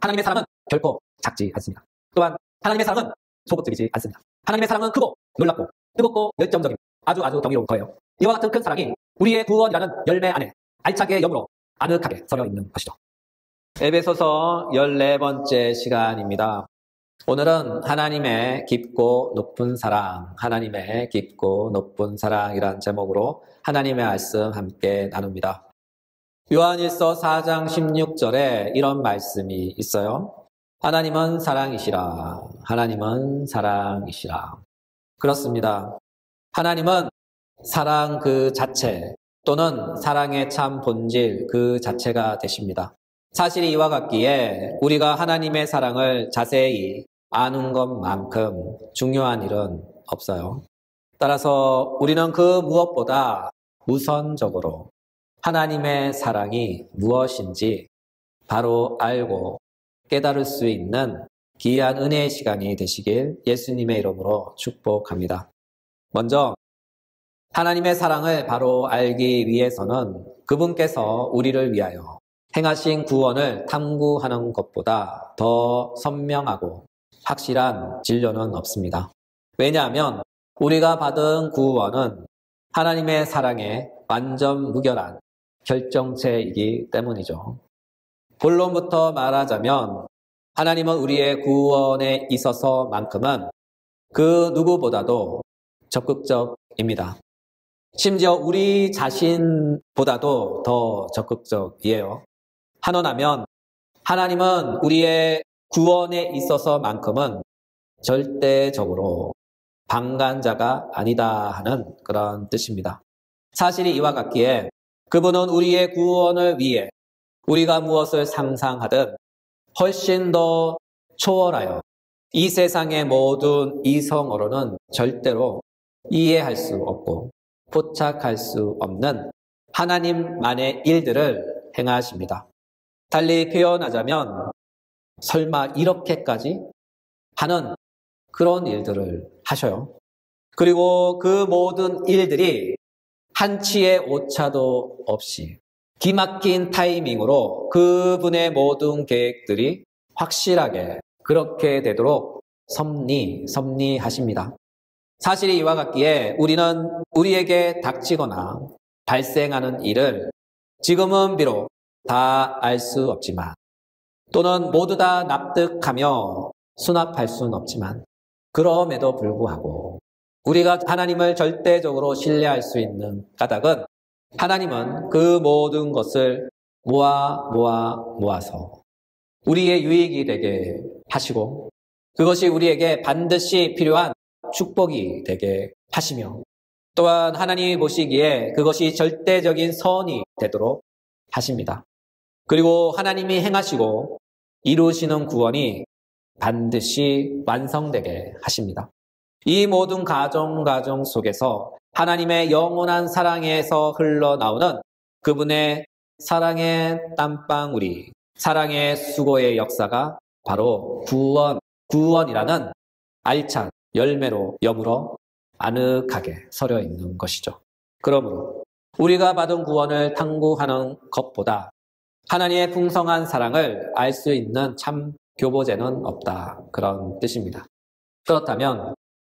하나님의 사랑은 결코 작지 않습니다. 또한 하나님의 사랑은 소극적이지 않습니다. 하나님의 사랑은 크고 놀랍고 뜨겁고 열정적인 아주 경이로운 거예요. 이와 같은 큰 사랑이 우리의 구원이라는 열매 안에 알차게 염으로 아늑하게 서려 있는 것이죠. 에베소서 14번째 시간입니다. 오늘은 하나님의 깊고 높은 사랑, 하나님의 깊고 높은 사랑이란 제목으로 하나님의 말씀 함께 나눕니다. 요한일서 4장 16절에 이런 말씀이 있어요. 하나님은 사랑이시라. 하나님은 사랑이시라. 그렇습니다. 하나님은 사랑 그 자체 또는 사랑의 참 본질 그 자체가 되십니다. 사실이 이와 같기에 우리가 하나님의 사랑을 자세히 아는 것만큼 중요한 일은 없어요. 따라서 우리는 그 무엇보다 우선적으로 하나님의 사랑이 무엇인지 바로 알고 깨달을 수 있는 귀한 은혜의 시간이 되시길 예수님의 이름으로 축복합니다. 먼저 하나님의 사랑을 바로 알기 위해서는 그분께서 우리를 위하여 행하신 구원을 탐구하는 것보다 더 선명하고 확실한 진료는 없습니다. 왜냐하면 우리가 받은 구원은 하나님의 사랑에 완전 무결한 결정체이기 때문이죠. 본론부터 말하자면 하나님은 우리의 구원에 있어서만큼은 그 누구보다도 적극적입니다. 심지어 우리 자신보다도 더 적극적이에요. 한원하면 하나님은 우리의 구원에 있어서만큼은 절대적으로 방관자가 아니다 하는 그런 뜻입니다. 사실이 이와 같기에 그분은 우리의 구원을 위해 우리가 무엇을 상상하든 훨씬 더 초월하여 이 세상의 모든 이성으로는 절대로 이해할 수 없고 포착할 수 없는 하나님만의 일들을 행하십니다. 달리 표현하자면 설마 이렇게까지 하는 그런 일들을 하셔요. 그리고 그 모든 일들이 한치의 오차도 없이 기막힌 타이밍으로 그분의 모든 계획들이 확실하게 그렇게 되도록 섭리하십니다. 사실이 이와 같기에 우리는 우리에게 닥치거나 발생하는 일을 지금은 비록 다 알 수 없지만 또는 모두 다 납득하며 수납할 수는 없지만 그럼에도 불구하고 우리가 하나님을 절대적으로 신뢰할 수 있는 까닭은 하나님은 그 모든 것을 모아서 우리의 유익이 되게 하시고 그것이 우리에게 반드시 필요한 축복이 되게 하시며 또한 하나님이 보시기에 그것이 절대적인 선이 되도록 하십니다. 그리고 하나님이 행하시고 이루시는 구원이 반드시 완성되게 하십니다. 이 모든 가정 속에서 하나님의 영원한 사랑에서 흘러나오는 그분의 사랑의 땀방울이 사랑의 수고의 역사가 바로 구원이라는 알찬 열매로 여물어 아늑하게 서려 있는 것이죠. 그러므로 우리가 받은 구원을 탐구하는 것보다 하나님의 풍성한 사랑을 알 수 있는 참 교보제는 없다. 그런 뜻입니다. 그렇다면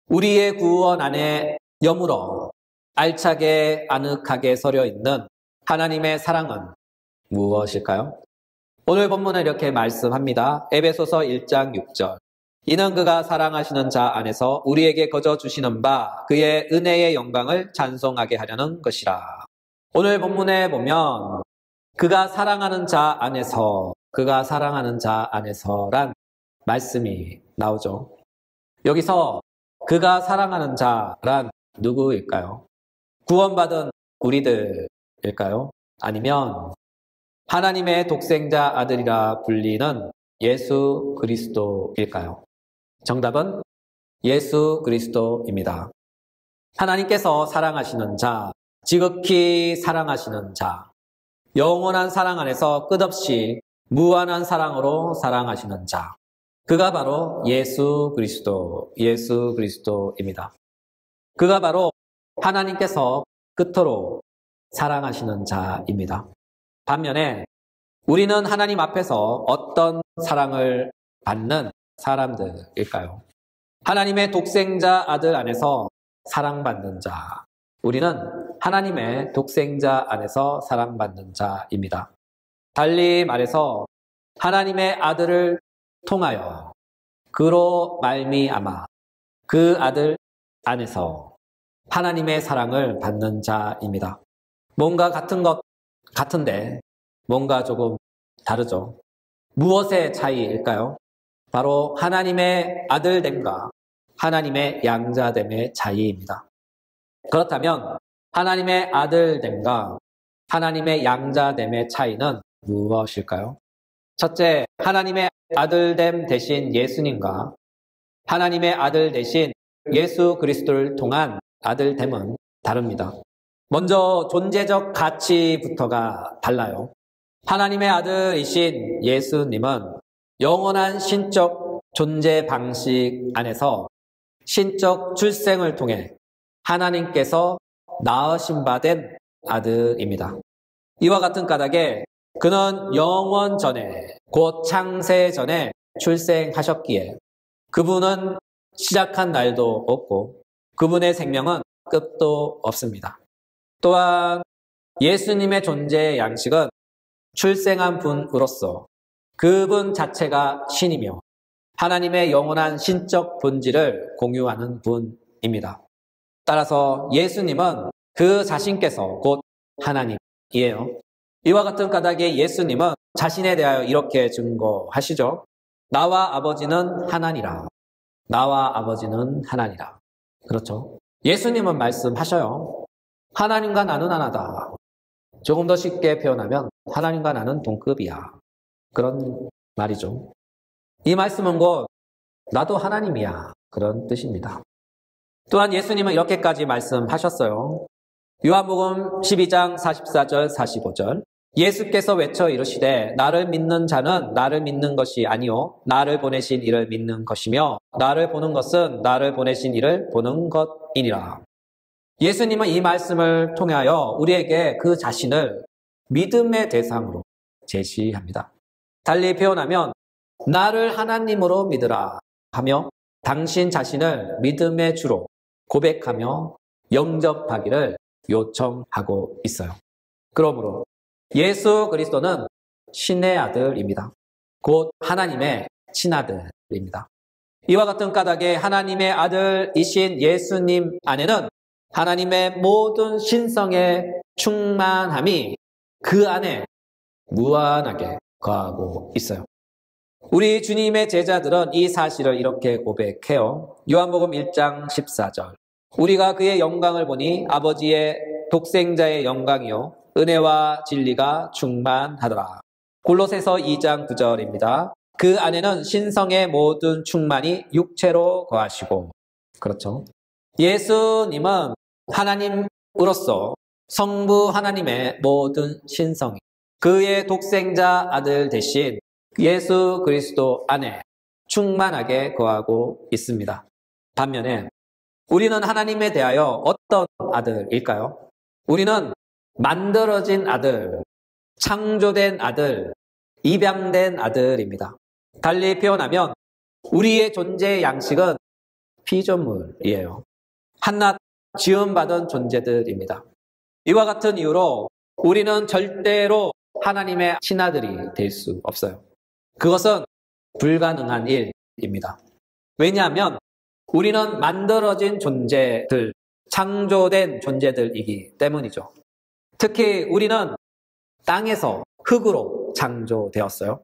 우리의 구원 안에 여물어 알차게 아늑하게 서려 있는 하나님의 사랑은 무엇일까요? 오늘 본문은 이렇게 말씀합니다. 에베소서 1장 6절. 이는 그가 사랑하시는 자 안에서 우리에게 거저 주시는 바 그의 은혜의 영광을 찬송하게 하려는 것이라. 오늘 본문에 보면 그가 사랑하는 자 안에서란 말씀이 나오죠. 여기서 그가 사랑하는 자란 누구일까요? 구원받은 우리들일까요? 아니면 하나님의 독생자 아들이라 불리는 예수 그리스도일까요? 정답은 예수 그리스도입니다. 하나님께서 사랑하시는 자, 지극히 사랑하시는 자, 영원한 사랑 안에서 끝없이 무한한 사랑으로 사랑하시는 자, 그가 바로 예수 그리스도입니다. 그가 바로 하나님께서 끝으로 사랑하시는 자입니다. 반면에 우리는 하나님 앞에서 어떤 사랑을 받는 사람들일까요? 하나님의 독생자 아들 안에서 사랑받는 자. 우리는 하나님의 독생자 안에서 사랑받는 자입니다. 달리 말해서 하나님의 아들을 통하여 그로 말미암아 그 아들 안에서 하나님의 사랑을 받는 자입니다. 뭔가 같은 것 같은데 뭔가 조금 다르죠. 무엇의 차이일까요? 바로 하나님의 아들됨과 하나님의 양자됨의 차이입니다. 그렇다면 하나님의 아들됨과 하나님의 양자됨의 차이는 무엇일까요? 첫째, 하나님의 아들됨 대신 예수님과 하나님의 아들 대신 예수 그리스도를 통한 아들됨은 다릅니다. 먼저 존재적 가치부터가 달라요. 하나님의 아들이신 예수님은 영원한 신적 존재 방식 안에서 신적 출생을 통해 하나님께서 낳으신 바 된 아들입니다. 이와 같은 까닭에 그는 영원 전에 곧 창세 전에 출생하셨기에 그분은 시작한 날도 없고 그분의 생명은 끝도 없습니다. 또한 예수님의 존재의 양식은 출생한 분으로서 그분 자체가 신이며 하나님의 영원한 신적 본질을 공유하는 분입니다. 따라서 예수님은 그 자신께서 곧 하나님이에요. 이와 같은 까닭에 예수님은 자신에 대하여 이렇게 증거하시죠. 나와 아버지는 하나니라. 나와 아버지는 하나니라. 그렇죠. 예수님은 말씀하셔요. 하나님과 나는 하나다. 조금 더 쉽게 표현하면 하나님과 나는 동급이야. 그런 말이죠. 이 말씀은 곧 나도 하나님이야. 그런 뜻입니다. 또한 예수님은 이렇게까지 말씀하셨어요. 요한복음 12장 44절 45절 예수께서 외쳐 이르시되 나를 믿는 자는 나를 믿는 것이 아니요 나를 보내신 이를 믿는 것이며 나를 보는 것은 나를 보내신 이를 보는 것이니라. 예수님은 이 말씀을 통하여 우리에게 그 자신을 믿음의 대상으로 제시합니다. 달리 표현하면 나를 하나님으로 믿으라 하며 당신 자신을 믿음의 주로 고백하며 영접하기를 요청하고 있어요. 그러므로 예수 그리스도는 신의 아들입니다. 곧 하나님의 친아들입니다. 이와 같은 까닭에 하나님의 아들이신 예수님 안에는 하나님의 모든 신성의 충만함이 그 안에 무한하게 거하고 있어요. 우리 주님의 제자들은 이 사실을 이렇게 고백해요. 요한복음 1장 14절 우리가 그의 영광을 보니 아버지의 독생자의 영광이요 은혜와 진리가 충만하더라. 골로새서 2장 9절입니다. 그 안에는 신성의 모든 충만이 육체로 거하시고 그렇죠. 예수님은 하나님으로서 성부 하나님의 모든 신성이 그의 독생자 아들 대신 예수 그리스도 안에 충만하게 거하고 있습니다. 반면에 우리는 하나님에 대하여 어떤 아들일까요? 우리는 만들어진 아들, 창조된 아들, 입양된 아들입니다. 달리 표현하면 우리의 존재의 양식은 피조물이에요. 한낱 지음받은 존재들입니다. 이와 같은 이유로 우리는 절대로 하나님의 친아들이 될 수 없어요. 그것은 불가능한 일입니다. 왜냐하면 우리는 만들어진 존재들, 창조된 존재들이기 때문이죠. 특히 우리는 땅에서 흙으로 창조되었어요.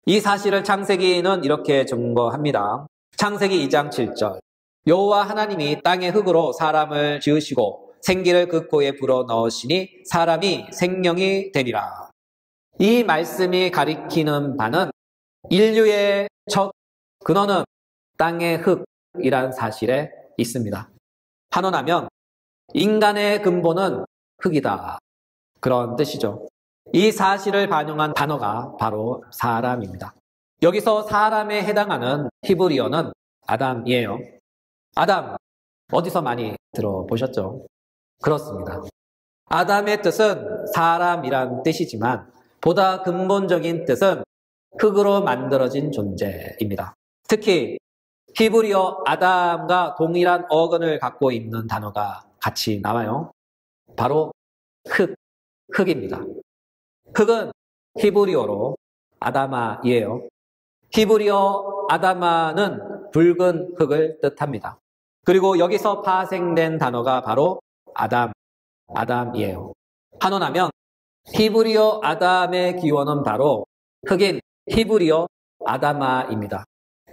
이 사실을 창세기는 이렇게 증거합니다. 창세기 2장 7절 여호와 하나님이 땅의 흙으로 사람을 지으시고 생기를 그 코에 불어넣으시니 사람이 생명이 되니라. 이 말씀이 가리키는 바는 인류의 첫 근원은 땅의 흙이란 사실에 있습니다. 한원하면 인간의 근본은 흙이다. 그런 뜻이죠. 이 사실을 반영한 단어가 바로 사람입니다. 여기서 사람에 해당하는 히브리어는 아담이에요. 아담, 어디서 많이 들어보셨죠? 그렇습니다. 아담의 뜻은 사람이란 뜻이지만 보다 근본적인 뜻은 흙으로 만들어진 존재입니다. 특히 히브리어 아담과 동일한 어근을 갖고 있는 단어가 같이 나와요. 바로 흙입니다. 흙은 히브리어로 아다마이에요. 히브리어 아다마는 붉은 흙을 뜻합니다. 그리고 여기서 파생된 단어가 바로 아담이에요. 한원하면 히브리어 아담의 기원은 바로 흙인 히브리어 아다마입니다.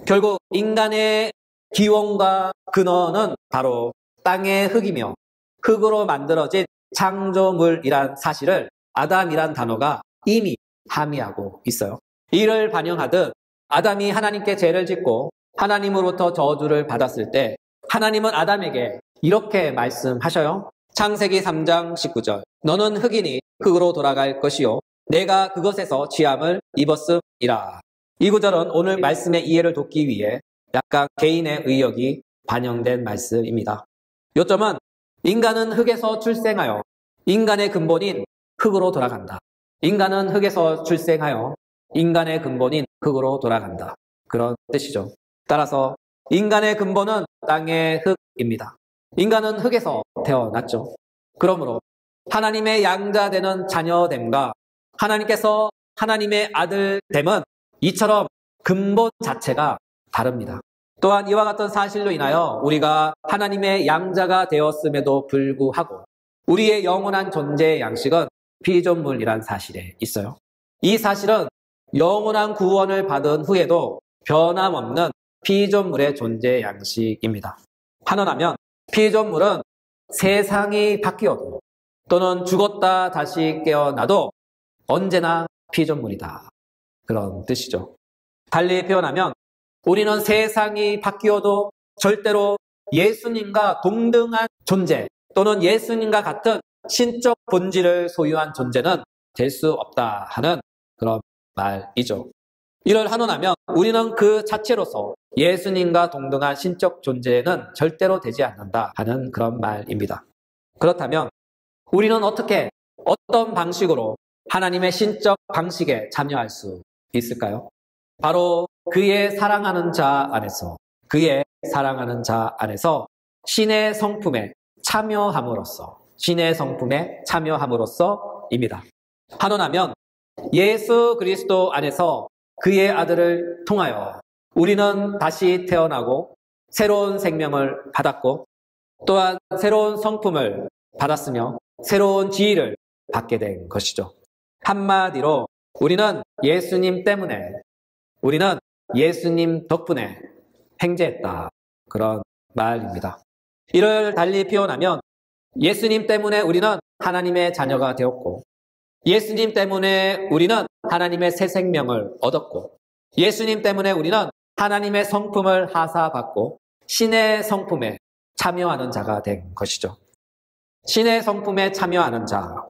결국 인간의 기원과 근원은 바로 땅의 흙이며 흙으로 만들어진 창조물이란 사실을 아담이란 단어가 이미 함의하고 있어요. 이를 반영하듯 아담이 하나님께 죄를 짓고 하나님으로부터 저주를 받았을 때 하나님은 아담에게 이렇게 말씀하셔요. 창세기 3장 19절. 너는 흙이니 흙으로 돌아갈 것이요 내가 그것에서 취함을 입었음이라. 이 구절은 오늘 말씀의 이해를 돕기 위해 약간 개인의 의욕이 반영된 말씀입니다. 요점은 인간은 흙에서 출생하여 인간의 근본인 흙으로 돌아간다. 인간은 흙에서 출생하여 인간의 근본인 흙으로 돌아간다. 그런 뜻이죠. 따라서 인간의 근본은 땅의 흙입니다. 인간은 흙에서 태어났죠. 그러므로 하나님의 양자되는 자녀됨과 하나님께서 하나님의 아들됨은 이처럼 근본 자체가 다릅니다. 또한 이와 같은 사실로 인하여 우리가 하나님의 양자가 되었음에도 불구하고 우리의 영원한 존재의 양식은 피조물이란 사실에 있어요. 이 사실은 영원한 구원을 받은 후에도 변함없는 피조물의 존재 양식입니다. 한원하면 피조물은 세상이 바뀌어도 또는 죽었다 다시 깨어나도 언제나 피조물이다. 그런 뜻이죠. 달리 표현하면 우리는 세상이 바뀌어도 절대로 예수님과 동등한 존재 또는 예수님과 같은 신적 본질을 소유한 존재는 될 수 없다 하는 그런 말이죠. 이를 한원하면 우리는 그 자체로서 예수님과 동등한 신적 존재는 절대로 되지 않는다 하는 그런 말입니다. 그렇다면 우리는 어떻게 어떤 방식으로 하나님의 신적 방식에 참여할 수 있을까요? 바로 그의 사랑하는 자 안에서 신의 성품에 참여함으로써입니다. 한원하면 예수 그리스도 안에서 그의 아들을 통하여 우리는 다시 태어나고 새로운 생명을 받았고 또한 새로운 성품을 받았으며 새로운 지위를 받게 된 것이죠. 한마디로 우리는 예수님 덕분에 행제했다. 그런 말입니다. 이를 달리 표현하면 예수님 때문에 우리는 하나님의 자녀가 되었고 예수님 때문에 우리는 하나님의 새 생명을 얻었고 예수님 때문에 우리는 하나님의 성품을 하사받고 신의 성품에 참여하는 자가 된 것이죠. 신의 성품에 참여하는 자.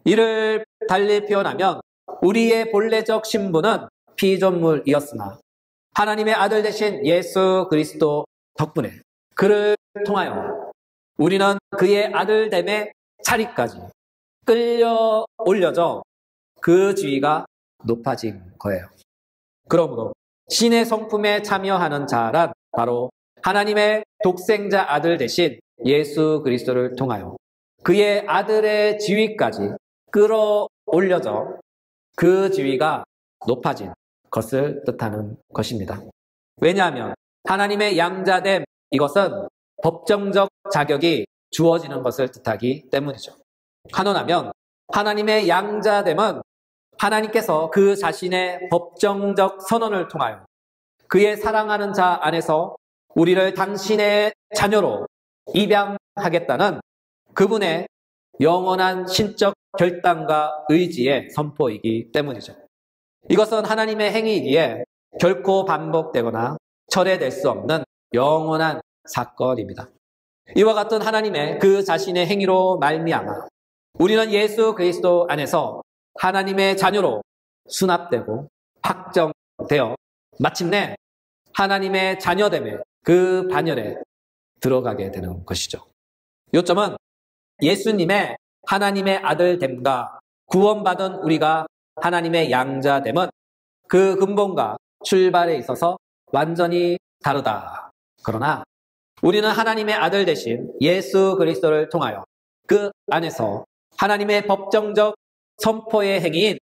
이를 달리 표현하면 우리의 본래적 신분은 피조물이었으나 하나님의 아들 되신 예수 그리스도 덕분에 그를 통하여 우리는 그의 아들됨의 자리까지 끌려 올려져 그 지위가 높아진 거예요. 그러므로 신의 성품에 참여하는 자란 바로 하나님의 독생자 아들 되신 예수 그리스도를 통하여 그의 아들의 지위까지 끌어올려져 그 지위가 높아진 것을 뜻하는 것입니다. 왜냐하면 하나님의 양자됨 이것은 법정적 자격이 주어지는 것을 뜻하기 때문이죠. 한원하면 하나님의 양자됨은 하나님께서 그 자신의 법정적 선언을 통하여 그의 사랑하는 자 안에서 우리를 당신의 자녀로 입양하겠다는 그분의 영원한 신적 결단과 의지의 선포이기 때문이죠. 이것은 하나님의 행위이기에 결코 반복되거나 철회될 수 없는 영원한 사건입니다. 이와 같은 하나님의 그 자신의 행위로 말미암아 우리는 예수 그리스도 안에서 하나님의 자녀로 수납되고 확정되어 마침내 하나님의 자녀됨의 그 반열에 들어가게 되는 것이죠. 요점은 예수님의 하나님의 아들됨과 구원받은 우리가 하나님의 양자됨은 그 근본과 출발에 있어서 완전히 다르다. 그러나 우리는 하나님의 아들 되신 예수 그리스도를 통하여 그 안에서 하나님의 법정적 선포의 행위인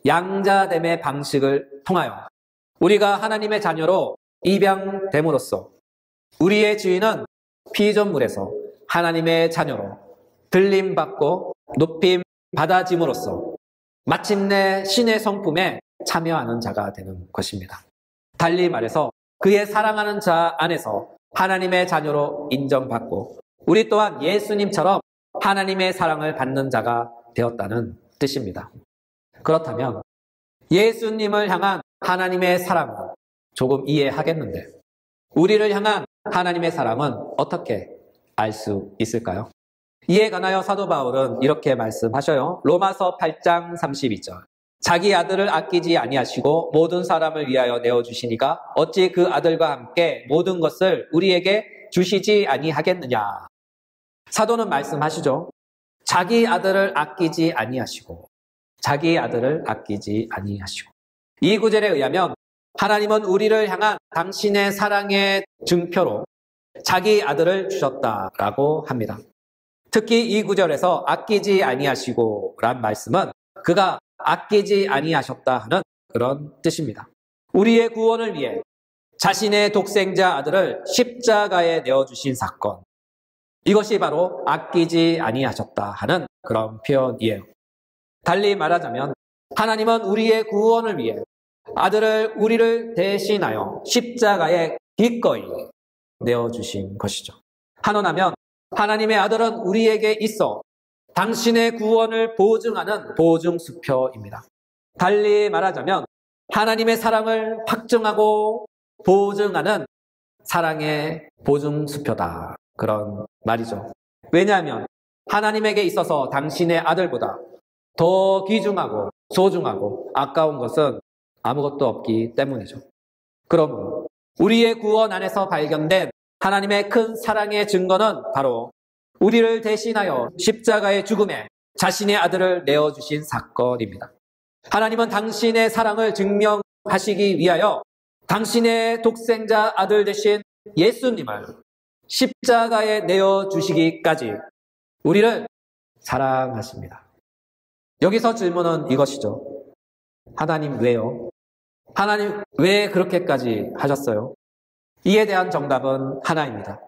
양자됨의 방식을 통하여 우리가 하나님의 자녀로 입양됨으로써 우리의 주인은 피조물에서 하나님의 자녀로 들림받고 높임 받아짐으로써 마침내 신의 성품에 참여하는 자가 되는 것입니다. 달리 말해서 그의 사랑하는 자 안에서 하나님의 자녀로 인정받고 우리 또한 예수님처럼 하나님의 사랑을 받는 자가 되었다는 뜻입니다. 그렇다면 예수님을 향한 하나님의 사랑은 조금 이해하겠는데 우리를 향한 하나님의 사랑은 어떻게 알 수 있을까요? 이에 관하여 사도 바울은 이렇게 말씀하셔요. 로마서 8장 32절. 자기 아들을 아끼지 아니하시고 모든 사람을 위하여 내어주시니가 어찌 그 아들과 함께 모든 것을 우리에게 주시지 아니하겠느냐. 사도는 말씀하시죠. 자기 아들을 아끼지 아니하시고 자기 아들을 아끼지 아니하시고 이 구절에 의하면 하나님은 우리를 향한 당신의 사랑의 증표로 자기 아들을 주셨다라고 합니다. 특히 이 구절에서 아끼지 아니하시고 란 말씀은 그가 아끼지 아니하셨다 하는 그런 뜻입니다. 우리의 구원을 위해 자신의 독생자 아들을 십자가에 내어주신 사건, 이것이 바로 아끼지 아니하셨다 하는 그런 표현이에요. 달리 말하자면 하나님은 우리의 구원을 위해 아들을 우리를 대신하여 십자가에 기꺼이 내어주신 것이죠. 한원하면 하나님의 아들은 우리에게 있어 당신의 구원을 보증하는 보증수표입니다. 달리 말하자면 하나님의 사랑을 확증하고 보증하는 사랑의 보증수표다. 그런 말이죠. 왜냐하면 하나님에게 있어서 당신의 아들보다 더 귀중하고 소중하고 아까운 것은 아무것도 없기 때문이죠. 그러므로 우리의 구원 안에서 발견된 하나님의 큰 사랑의 증거는 바로 우리를 대신하여 십자가의 죽음에 자신의 아들을 내어주신 사건입니다. 하나님은 당신의 사랑을 증명하시기 위하여 당신의 독생자 아들 되신 예수님을 십자가에 내어주시기까지 우리를 사랑하십니다. 여기서 질문은 이것이죠. 하나님 왜요? 하나님 왜 그렇게까지 하셨어요? 이에 대한 정답은 하나입니다.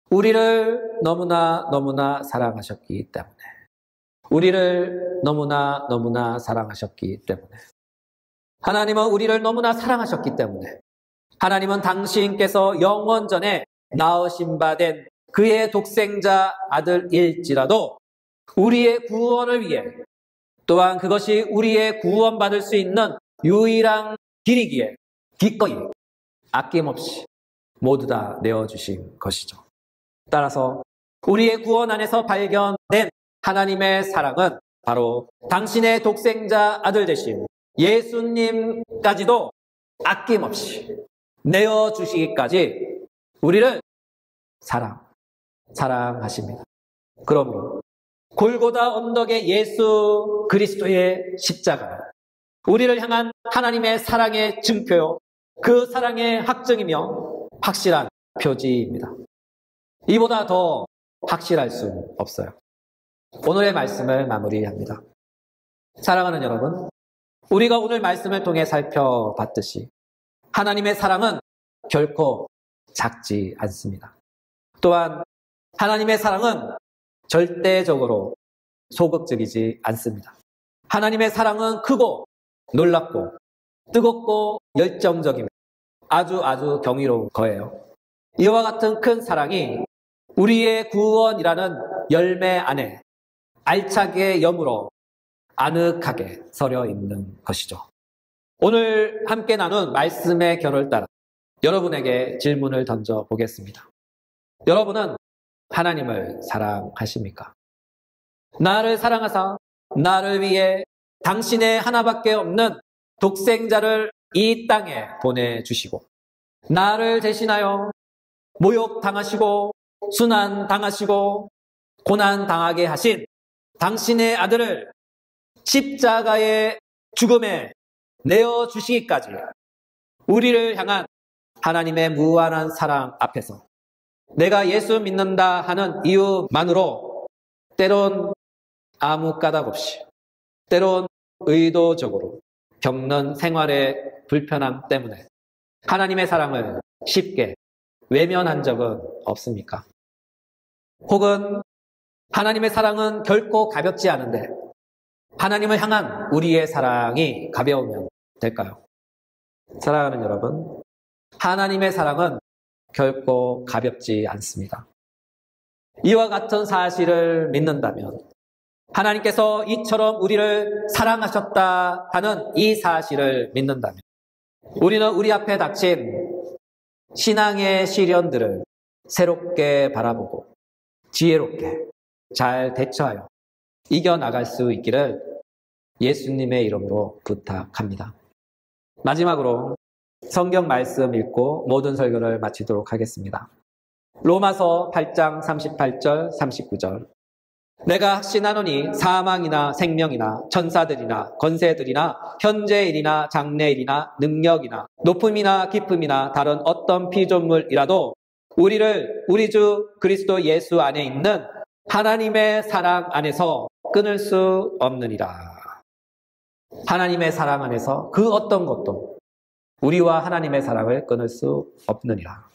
우리를 너무나 사랑하셨기 때문에. 우리를 너무나 사랑하셨기 때문에. 하나님은 우리를 너무나 사랑하셨기 때문에. 하나님은 당신께서 영원 전에 낳으신 바 된 그의 독생자 아들일지라도 우리의 구원을 위해 또한 그것이 우리의 구원받을 수 있는 유일한 길이기에 기꺼이 아낌없이 모두 다 내어주신 것이죠. 따라서 우리의 구원 안에서 발견된 하나님의 사랑은 바로 당신의 독생자 아들 되신 예수님까지도 아낌없이 내어주시기까지 우리를 사랑하십니다. 그러므로 골고다 언덕의 예수 그리스도의 십자가는 우리를 향한 하나님의 사랑의 증표요, 그 사랑의 확증이며 확실한 표지입니다. 이보다 더 확실할 수 없어요. 오늘의 말씀을 마무리합니다. 사랑하는 여러분, 우리가 오늘 말씀을 통해 살펴봤듯이 하나님의 사랑은 결코 작지 않습니다. 또한 하나님의 사랑은 절대적으로 소극적이지 않습니다. 하나님의 사랑은 크고 놀랍고 뜨겁고 열정적이며 아주 경이로운 거예요. 이와 같은 큰 사랑이 우리의 구원이라는 열매 안에 알차게 여물어 아늑하게 서려 있는 것이죠. 오늘 함께 나눈 말씀의 결을 따라 여러분에게 질문을 던져보겠습니다. 여러분은 하나님을 사랑하십니까? 나를 사랑하사 나를 위해 당신의 하나밖에 없는 독생자를 이 땅에 보내주시고 나를 대신하여 모욕당하시고 순환당하시고 고난당하게 하신 당신의 아들을 십자가에 죽음에 내어주시기까지 우리를 향한 하나님의 무한한 사랑 앞에서 내가 예수 믿는다 하는 이유만으로 때론 아무 까닭 없이, 때론 의도적으로 겪는 생활의 불편함 때문에 하나님의 사랑을 쉽게 외면한 적은 없습니까? 혹은 하나님의 사랑은 결코 가볍지 않은데 하나님을 향한 우리의 사랑이 가벼우면 될까요? 사랑하는 여러분, 하나님의 사랑은 결코 가볍지 않습니다. 이와 같은 사실을 믿는다면, 하나님께서 이처럼 우리를 사랑하셨다 하는 이 사실을 믿는다면, 우리는 우리 앞에 닥친 신앙의 시련들을 새롭게 바라보고 지혜롭게 잘 대처하여 이겨나갈 수 있기를 예수님의 이름으로 부탁합니다. 마지막으로 성경 말씀 읽고 모든 설교를 마치도록 하겠습니다. 로마서 8장 38절 39절. 내가 확신하노니 사망이나 생명이나 천사들이나 권세들이나 현재일이나 장래일이나 능력이나 높음이나 깊음이나 다른 어떤 피조물이라도 우리를 우리 주 그리스도 예수 안에 있는 하나님의 사랑 안에서 끊을 수 없느니라. 하나님의 사랑 안에서 그 어떤 것도 우리와 하나님의 사랑을 끊을 수 없느니라.